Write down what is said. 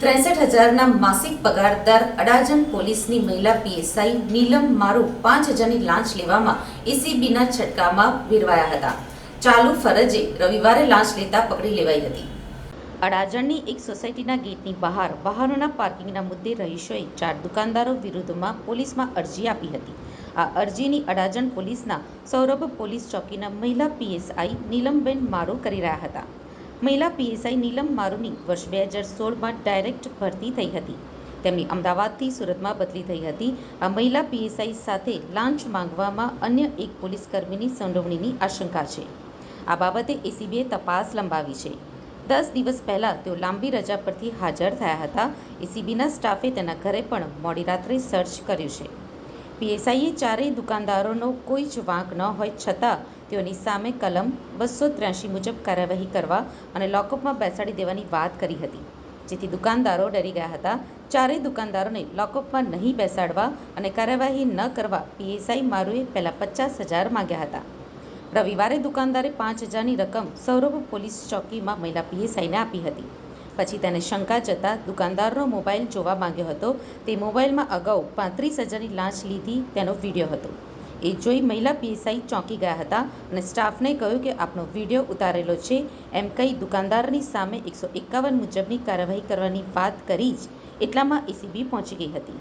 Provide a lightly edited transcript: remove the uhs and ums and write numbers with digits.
63,000ના માસિક પગારદાર અડાજણ પોલીસની મહિલા પીએસઆઈ નીલમ મારુ 5,000ની લાંચ લેવામાં એસીબીના છટકામાં ભેરવાયા હતા. ચાલુ ફરજે રવિવારે લાંચ લેતા પકડી લેવાઈ હતી. અડાજણની એક સોસાયટીના ગેટની બહાર વાહનોના પાર્કિંગના મુદ્દે રહીશોએ 4 દુકાનદારો વિરુદ્ધમાં પોલીસમાં અરજી આપી હતી. આ અરજીની અડાજણ પોલીસના સૌરભ પોલીસ ચોકીના મહિલા પીએસઆઈ નીલમબેન મારુ કરી રહ્યા હતા. મહિલા પીએસઆઈ નીલમ મારુની વર્ષ 2016માં ડાયરેક્ટ ભરતી થઈ હતી. તેમની અમદાવાદથી સુરતમાં બદલી થઈ હતી. આ મહિલા પીએસઆઈ સાથે લાંચ માંગવામાં અન્ય એક પોલીસકર્મીની સંડોવણીની આશંકા છે. આ બાબતે એસીબીએ તપાસ લંબાવી છે. 10 દિવસ પહેલા તેઓ લાંબી રજા પરથી હાજર થયા હતા. એસીબીના સ્ટાફે તેના ઘરે પણ મોડી રાત્રે સર્ચ કર્યું છે. પીએસઆઈએ ચારેય દુકાનદારોનો કોઈ જ વાંક ન હોય છતાં તેઓની સામે કલમ 283 મુજબ કાર્યવાહી કરવા અને લોકઅપમાં બેસાડી દેવાની વાત કરી હતી, જેથી દુકાનદારો ડરી ગયા હતા. ચારેય દુકાનદારોને લોકઅપમાં નહીં બેસાડવા અને કાર્યવાહી ન કરવા પીએસઆઈ મારુએ પહેલા 50,000 માંગ્યા હતા. રવિવારે દુકાનદારે 5,000ની રકમ સૌરભ પોલીસ ચોકીમાં મહિલા પીએસઆઈને આપી હતી. પછી તેને શંકા જતાં દુકાનદારનો મોબાઈલ જોવા માંગ્યો હતો. તે મોબાઈલમાં અગાઉ 35,000ની લાંચ લીધી તેનો વિડીયો હતો. એ જોઈ મહિલા પીએસઆઈ ચોંકી ગયા હતા અને સ્ટાફને કહ્યું કે આપનો વિડીયો ઉતારેલો છે એમ કહી દુકાનદારની સામે 151 મુજબની કાર્યવાહી કરવાની વાત કરી જ એટલામાં એસીબી પહોંચી ગઈ હતી.